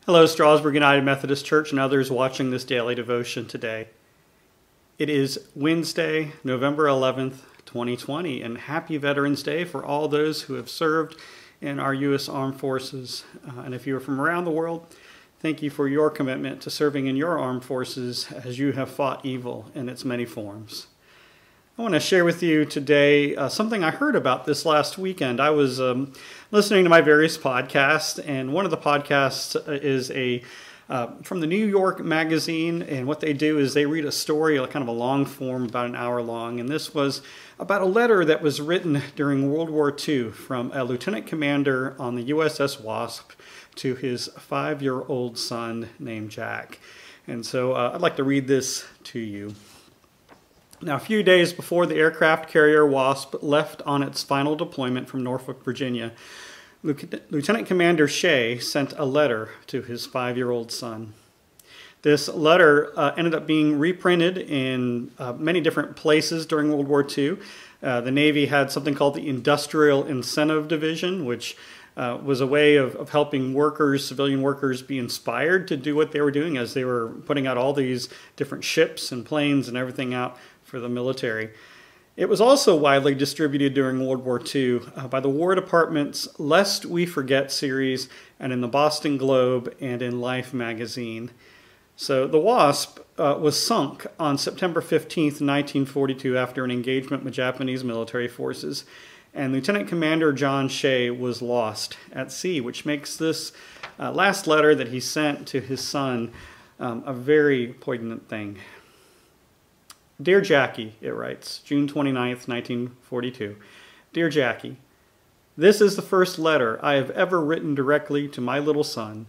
Hello, Strasburg United Methodist Church and others watching this daily devotion today. It is Wednesday, November 11th, 2020, and happy Veterans Day for all those who have served in our U.S. Armed Forces. And if you are from around the world, thank you for your commitment to serving in your armed forces as you have fought evil in its many forms. I want to share with you today something I heard about this last weekend. I was listening to my various podcasts, and one of the podcasts is from the New York Magazine, and what they do is they read a story, kind of a long form, about an hour long, and this was about a letter that was written during World War II from a lieutenant commander on the USS Wasp to his 5-year-old son named Jack. And so I'd like to read this to you. Now, a few days before the aircraft carrier Wasp left on its final deployment from Norfolk, Virginia, Lieutenant Commander Shea sent a letter to his 5-year-old son. This letter ended up being reprinted in many different places during World War II. The Navy had something called the Industrial Incentive Division, which was a way of helping workers, civilian workers, be inspired to do what they were doing as they were putting out all these different ships and planes and everything out for the military. It was also widely distributed during World War II by the War Department's Lest We Forget series and in the Boston Globe and in Life magazine. So the Wasp was sunk on September 15th, 1942 after an engagement with Japanese military forces, and Lieutenant Commander John Shea was lost at sea, which makes this last letter that he sent to his son a very poignant thing. Dear Jackie, it writes, June 29th, 1942. Dear Jackie, this is the first letter I have ever written directly to my little son,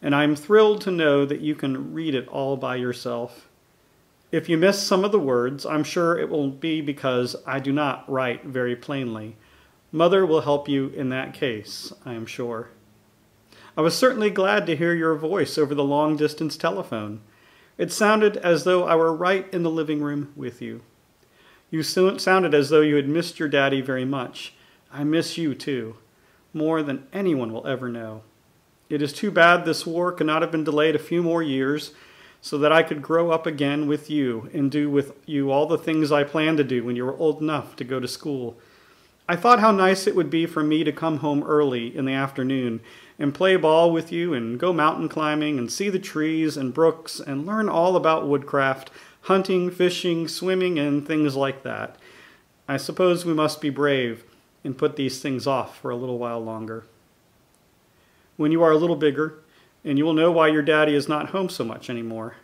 and I am thrilled to know that you can read it all by yourself. If you miss some of the words, I'm sure it will be because I do not write very plainly. Mother will help you in that case, I am sure. I was certainly glad to hear your voice over the long-distance telephone. It sounded as though I were right in the living room with you. You sounded as though you had missed your daddy very much. I miss you too, more than anyone will ever know. It is too bad this war could not have been delayed a few more years so that I could grow up again with you and do with you all the things I planned to do when you were old enough to go to school. I thought how nice it would be for me to come home early in the afternoon and play ball with you and go mountain climbing and see the trees and brooks and learn all about woodcraft, hunting, fishing, swimming, and things like that. I suppose we must be brave and put these things off for a little while longer. When you are a little bigger, and you will know why your daddy is not home so much anymore.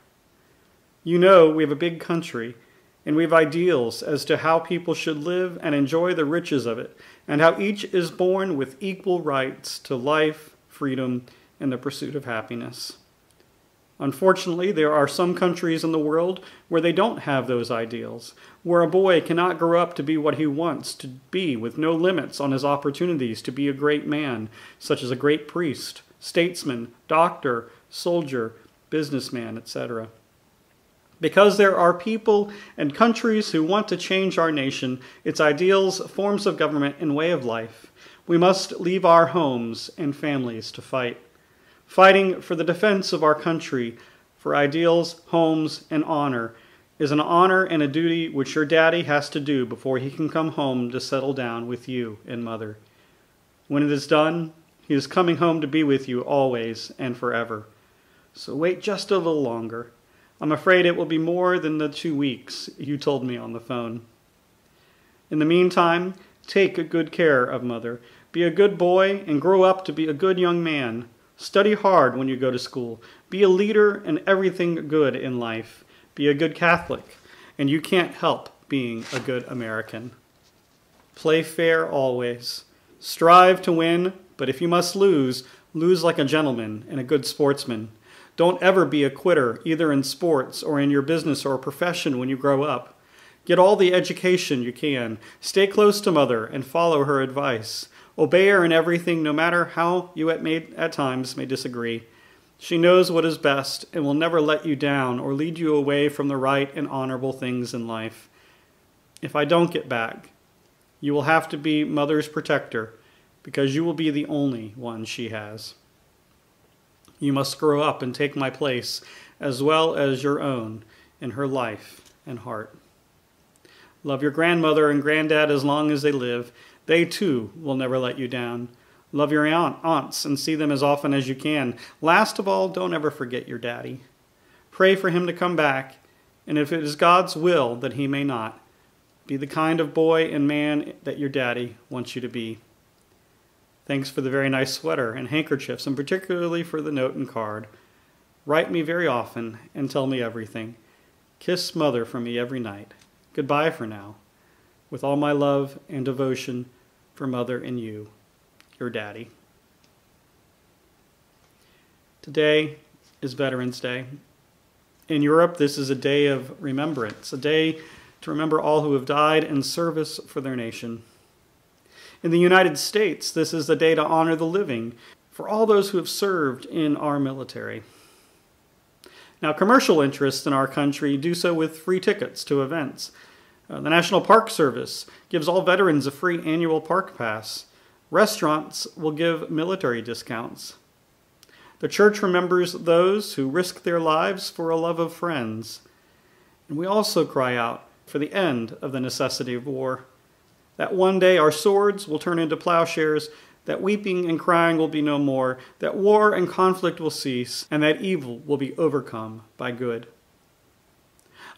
You know we have a big country, and we have ideals as to how people should live and enjoy the riches of it, and how each is born with equal rights to life, freedom, and the pursuit of happiness. Unfortunately, there are some countries in the world where they don't have those ideals, where a boy cannot grow up to be what he wants to be with no limits on his opportunities to be a great man, such as a great priest, statesman, doctor, soldier, businessman, etc. Because there are people and countries who want to change our nation, its ideals, forms of government, and way of life, we must leave our homes and families to fight. Fighting for the defense of our country, for ideals, homes, and honor, is an honor and a duty which your daddy has to do before he can come home to settle down with you and mother. When it is done, he is coming home to be with you always and forever. So wait just a little longer. I'm afraid it will be more than the 2 weeks you told me on the phone. In the meantime, take good care of Mother. Be a good boy and grow up to be a good young man. Study hard when you go to school. Be a leader in everything good in life. Be a good Catholic, and you can't help being a good American. Play fair always. Strive to win, but if you must lose, lose like a gentleman and a good sportsman. Don't ever be a quitter, either in sports or in your business or profession when you grow up. Get all the education you can. Stay close to Mother and follow her advice. Obey her in everything, no matter how you at times may disagree. She knows what is best and will never let you down or lead you away from the right and honorable things in life. If I don't get back, you will have to be Mother's protector because you will be the only one she has. You must grow up and take my place, as well as your own, in her life and heart. Love your grandmother and granddad as long as they live. They, too, will never let you down. Love your aunts and see them as often as you can. Last of all, don't ever forget your daddy. Pray for him to come back, and if it is God's will that he may not, be the kind of boy and man that your daddy wants you to be. Thanks for the very nice sweater and handkerchiefs, and particularly for the note and card. Write me very often and tell me everything. Kiss Mother for me every night. Goodbye for now. With all my love and devotion for Mother and you, your daddy. Today is Veterans Day. In Europe, this is a day of remembrance, a day to remember all who have died in service for their nation. In the United States, this is the day to honor the living for all those who have served in our military. Now, commercial interests in our country do so with free tickets to events. The National Park Service gives all veterans a free annual park pass. Restaurants will give military discounts. The church remembers those who risk their lives for a love of friends. And we also cry out for the end of the necessity of war. That one day our swords will turn into plowshares, that weeping and crying will be no more, that war and conflict will cease, and that evil will be overcome by good.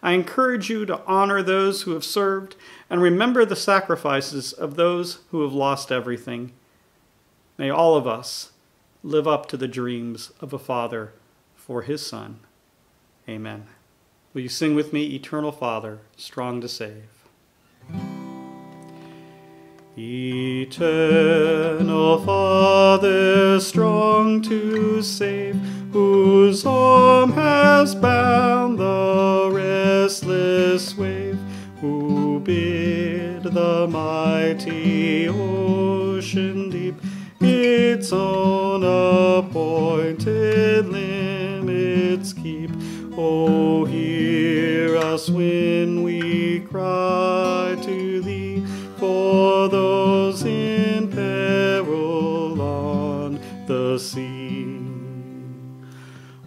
I encourage you to honor those who have served and remember the sacrifices of those who have lost everything. May all of us live up to the dreams of a father for his son. Amen. Will you sing with me, Eternal Father, strong to save? Eternal Father, strong to save, whose arm has bound the restless wave, who bid the mighty ocean deep its own appointed limits keep. Oh, hear us when we cry to thee, for those in peril on the sea.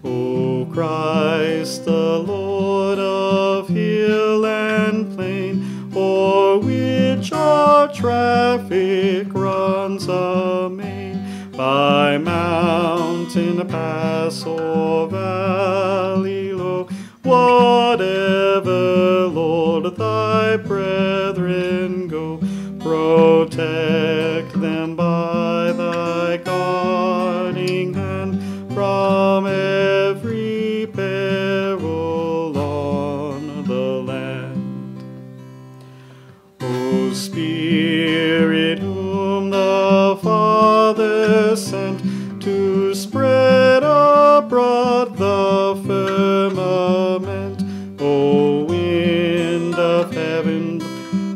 O Christ, the Lord of hill and plain, o'er which our traffic runs amain, by mountain pass or valley low, whatever, Lord, thy brethren go, protect them by thy guarding hand from every peril on the land. O Spirit, whom the Father sent to spread abroad the firmament, O wind of heaven,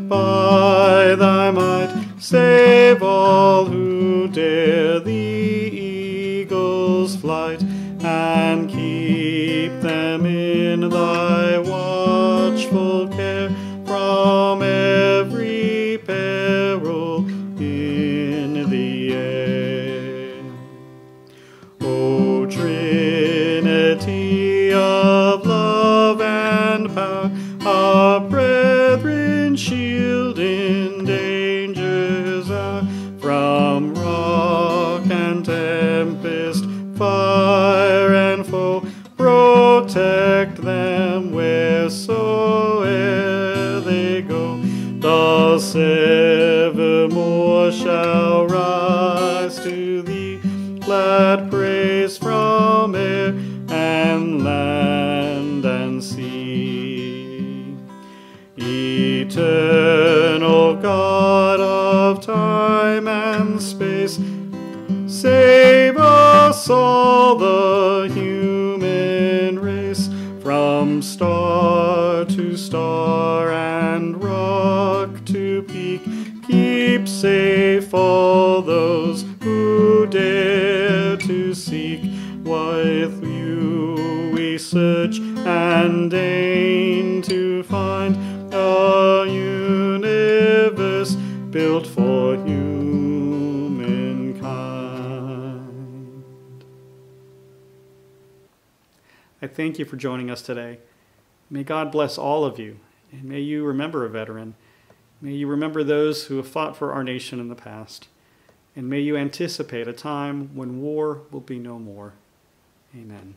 by thy might save all who dare the eagle's flight, and keep them in thy watchful care from every peril in the air. O Trinity of love and power, our brethren shield in danger's hour, from rock and tempest, fire and foe, protect them wheresoe'er they go. Thus evermore shall rise to thee glad praise from air and land and sea. Eternal God of time and space, save us all, the human race, from star to star and rock to peak. Keep safe all those who dare to seek. With you we search and aim to find a universe built for humankind. I thank you for joining us today. May God bless all of you, and may you remember a veteran. May you remember those who have fought for our nation in the past, and may you anticipate a time when war will be no more. Amen.